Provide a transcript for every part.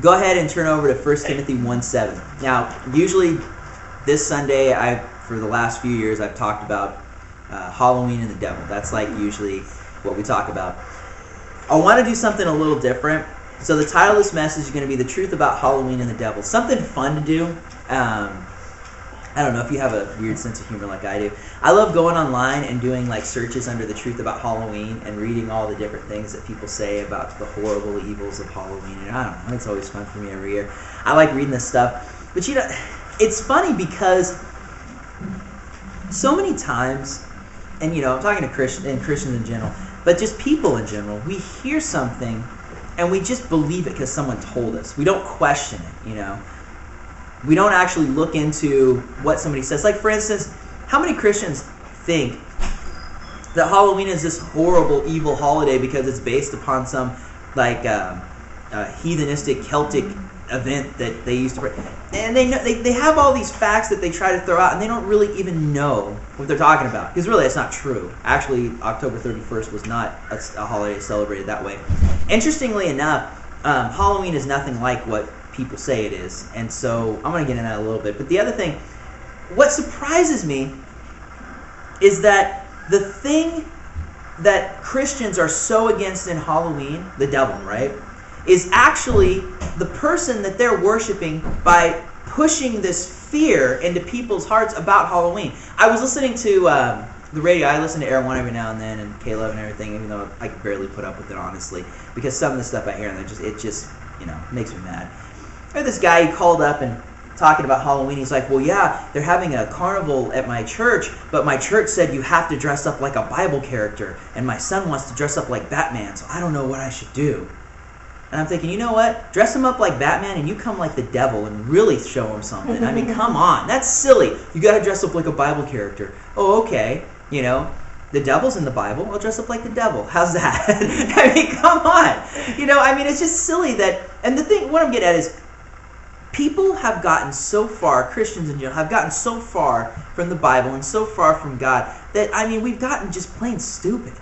go ahead and turn over to 1 Timothy 1:7. Now, usually this Sunday, for the last few years, I've talked about Halloween and the devil. That's like usually what we talk about. I want to do something a little different. So the title of this message is going to be The Truth About Halloween and the Devil. Something fun to do. I don't know if you have a weird sense of humor like I do. I love going online and doing like searches under The Truth About Halloween and reading all the different things that people say about the horrible evils of Halloween. And I don't know, it's always fun for me every year. I like reading this stuff. But you know, it's funny because so many times, and you know, I'm talking to Christians in general, but just people in general, we hear something and we just believe it because someone told us. We don't question it, you know. We don't actually look into what somebody says. Like, for instance, how many Christians think that Halloween is this horrible, evil holiday because it's based upon some, like, heathenistic Celtic event that they used to pray? And they have all these facts that they try to throw out, and they don't really even know what they're talking about. Because really, it's not true. Actually, October 31st was not a holiday celebrated that way. Interestingly enough, Halloween is nothing like what people say it is, and so I'm going to get into that a little bit. But the other thing, what surprises me is that the thing that Christians are so against in Halloween, the devil, right, is actually the person that they're worshiping by pushing this fear into people's hearts about Halloween. I was listening to the radio. I listen to Air One every now and then, and K-Love and everything, even though I could barely put up with it, honestly, because some of the stuff I hear, and it just you know, makes me mad. I heard this guy, he called up and talking about Halloween. He's like, well, yeah, they're having a carnival at my church, but my church said you have to dress up like a Bible character, and my son wants to dress up like Batman, so I don't know what I should do. And I'm thinking, you know what? Dress him up like Batman and you come like the devil and really show him something. I mean, come on. That's silly. You got to dress up like a Bible character. Oh, okay. You know, the devil's in the Bible. I'll dress up like the devil. How's that? I mean, come on. You know, I mean, it's just silly that... And the thing, what I'm getting at is, people have gotten so far, Christians in general, have gotten so far from the Bible and so far from God that, I mean, we've gotten just plain stupid,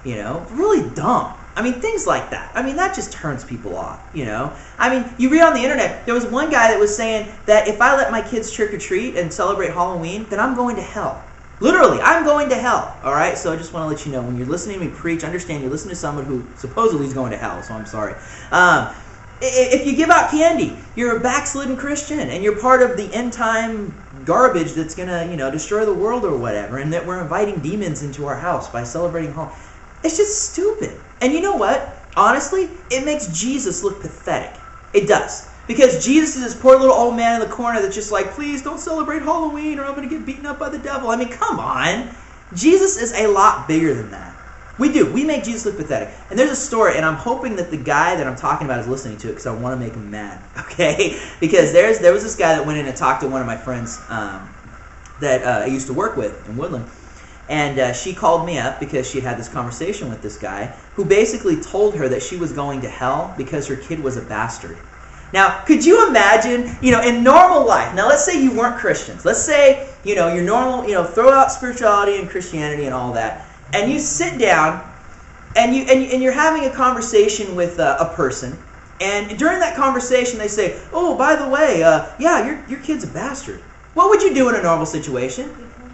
you know, really dumb. I mean, things like that. I mean, that just turns people off, you know. I mean, you read on the internet, there was one guy that was saying that if I let my kids trick-or-treat and celebrate Halloween, then I'm going to hell. Literally, I'm going to hell, all right? So I just want to let you know, when you're listening to me preach, understand you're listening to someone who supposedly is going to hell, so I'm sorry. If you give out candy, you're a backslidden Christian, and you're part of the end-time garbage that's going to, you know, destroy the world or whatever, and that we're inviting demons into our house by celebrating Halloween. It's just stupid. And you know what? Honestly, it makes Jesus look pathetic. It does. Because Jesus is this poor little old man in the corner that's just like, please don't celebrate Halloween or I'm going to get beaten up by the devil. I mean, come on. Jesus is a lot bigger than that. We do. We make Jesus look pathetic. And there's a story, and I'm hoping that the guy that I'm talking about is listening to it because I want to make him mad, okay? Because there was this guy that went in and talked to one of my friends that I used to work with in Woodland. And she called me up because she had this conversation with this guy who basically told her that she was going to hell because her kid was a bastard. Now, could you imagine, you know, in normal life, now let's say you weren't Christians. Let's say, you know, you're normal, you know, throw out spirituality and Christianity and all that. And you sit down and you're having a conversation with a person. And during that conversation they say, oh, by the way, yeah, your kid's a bastard. What would you do in a normal situation?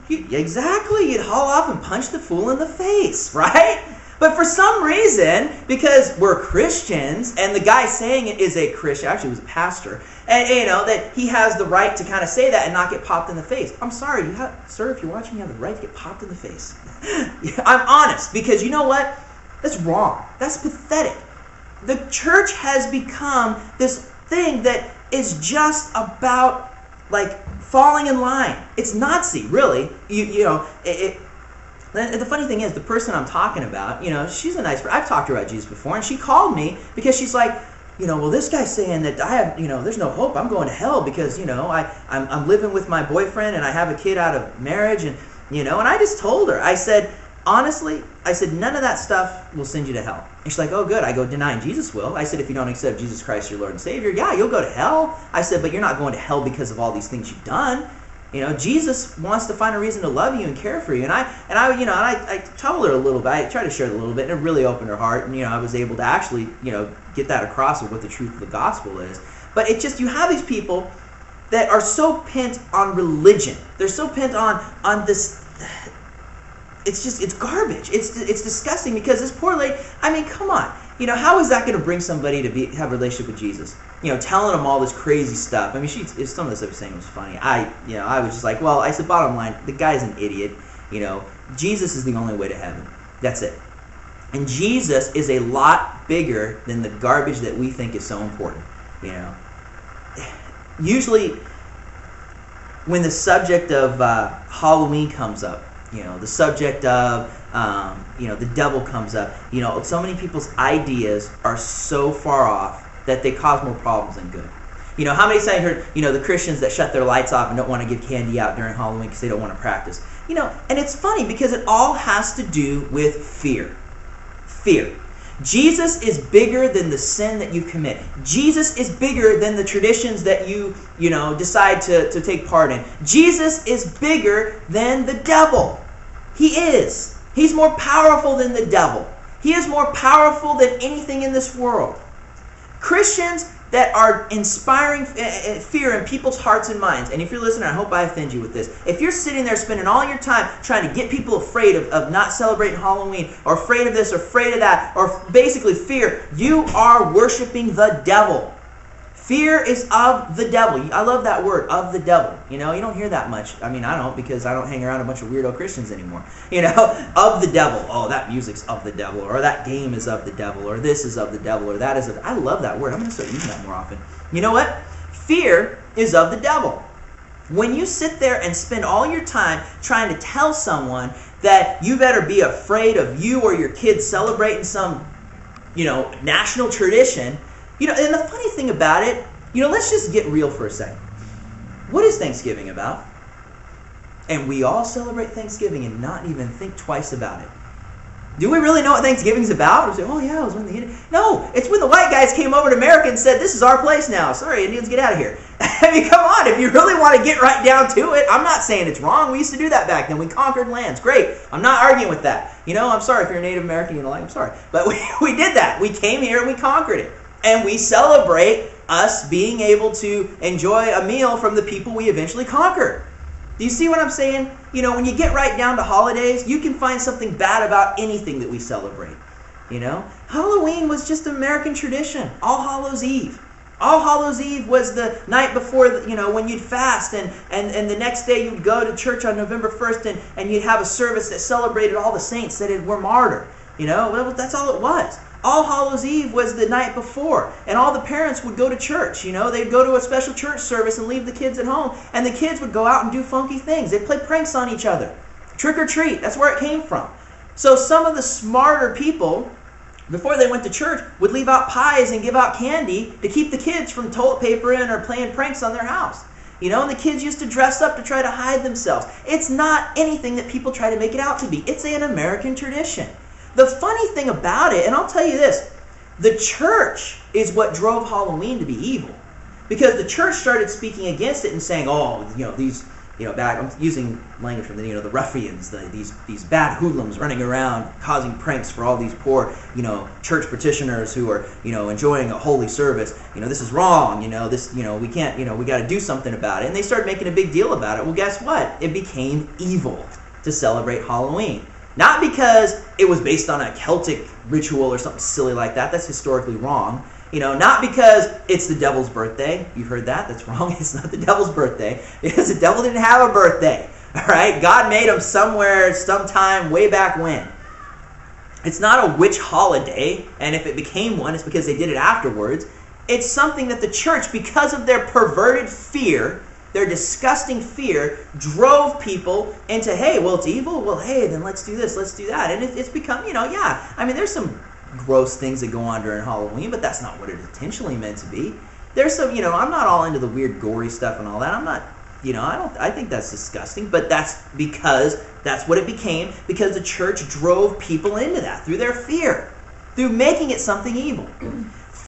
Exactly, you'd haul off and punch the fool in the face, right? But for some reason, because we're Christians, and the guy saying it is a Christian, actually he was a pastor, and you know, that he has the right to kind of say that and not get popped in the face. I'm sorry, sir, if you're watching, you have the right to get popped in the face. I'm honest, because you know what? That's wrong. That's pathetic. The church has become this thing that is just about, like, falling in line. It's Nazi, really. You know, the funny thing is, the person I'm talking about, you know, she's a nice person. I've talked to her about Jesus before, and she called me because she's like, you know, well, this guy's saying that I have, you know, there's no hope. I'm going to hell because, you know, I'm living with my boyfriend and I have a kid out of marriage, and, you know, and I just told her, I said, honestly, I said, none of that stuff will send you to hell. And she's like, oh, good. I go, denying Jesus will. I said, if you don't accept Jesus Christ your Lord and Savior, yeah, you'll go to hell. I said, but you're not going to hell because of all these things you've done. Jesus wants to find a reason to love you and care for you. And I told her a little bit. I tried to share it a little bit, and it really opened her heart. And I was able to actually get that across of what the truth of the gospel is. But it just, you have these people that are so pent on religion. They're so pent on this. It's garbage. It's disgusting, because this poor lady, I mean, come on. How is that going to bring somebody to have a relationship with Jesus? Telling them all this crazy stuff. I mean, some of the stuff she's saying was funny. I was just like, well, I said, bottom line, the guy's an idiot. Jesus is the only way to heaven. That's it. And Jesus is a lot bigger than the garbage that we think is so important. Usually, when the subject of Halloween comes up, the subject of the devil comes up, so many people's ideas are so far off that they cause more problems than good. How many times you heard, the Christians that shut their lights off and don't want to give candy out during Halloween because they don't want to practice? And it's funny, because it all has to do with fear. Fear. Jesus is bigger than the sin that you commit. Jesus is bigger than the traditions that you decide to take part in. Jesus is bigger than the devil. He is. He's more powerful than the devil. He is more powerful than anything in this world. Christians that are inspiring fear in people's hearts and minds. And if you're listening, I hope I offend you with this. If you're sitting there spending all your time trying to get people afraid of not celebrating Halloween, or afraid of this, or afraid of that, or basically fear, you are worshiping the devil. Fear is of the devil. I love that word, of the devil. You don't hear that much. I mean, I don't, because I don't hang around a bunch of weirdo Christians anymore. Of the devil. Oh, that music's of the devil, or that game is of the devil, or this is of the devil, or that is of the... I love that word. I'm going to start using that more often. You know what? Fear is of the devil. When you sit there and spend all your time trying to tell someone that you better be afraid of you or your kids celebrating some, national tradition... and the funny thing about it, let's just get real for a second. What is Thanksgiving about? And we all celebrate Thanksgiving and not even think twice about it. Do we really know what Thanksgiving's about? Or say, oh yeah, it was when the Indians... No, it's when the white guys came over to America and said, this is our place now. Sorry, Indians, get out of here. I mean, come on, if you really want to get right down to it, I'm not saying it's wrong. We used to do that back then. We conquered lands. Great. I'm not arguing with that. I'm sorry if you're a Native American, I'm sorry. But we did that. We came here and we conquered it. And we celebrate us being able to enjoy a meal from the people we eventually conquered. Do you see what I'm saying? When you get right down to holidays, you can find something bad about anything that we celebrate. Halloween was just American tradition. All Hallows Eve. All Hallows Eve was the night before, when you'd fast, and the next day you'd go to church on November 1st, and you'd have a service that celebrated all the saints that were martyred. That's all it was. All Hallows Eve was the night before, and all the parents would go to church. They'd go to a special church service and leave the kids at home, and the kids would go out and do funky things. They'd play pranks on each other. Trick or treat, that's where it came from. So some of the smarter people, before they went to church, would leave out pies and give out candy to keep the kids from toilet papering or playing pranks on their house. And the kids used to dress up to try to hide themselves. It's not anything that people try to make it out to be. It's an American tradition. The funny thing about it, and I'll tell you this, the church is what drove Halloween to be evil. Because the church started speaking against it and saying, oh, these, bad, I'm using language from the ruffians, these bad hoodlums running around causing pranks for all these poor, church petitioners who are, enjoying a holy service. This is wrong, we can't, we got to do something about it. And they started making a big deal about it. Well, guess what? It became evil to celebrate Halloween. Not because it was based on a Celtic ritual or something silly like that. That's historically wrong. Not because it's the devil's birthday. You've heard that. That's wrong. It's not the devil's birthday. Because the devil didn't have a birthday. All right? God made him somewhere, sometime, way back when. It's not a witch holiday. And if it became one, it's because they did it afterwards. It's something that the church, because of their perverted fear, their disgusting fear, drove people into, hey, well, it's evil? Well, hey, then let's do this, let's do that. And it's become, there's some gross things that go on during Halloween, but that's not what it intentionally meant to be. There's some, I'm not all into the weird gory stuff and all that. I'm not, I think that's disgusting, but that's because that's what it became, because the church drove people into that through their fear, through making it something evil.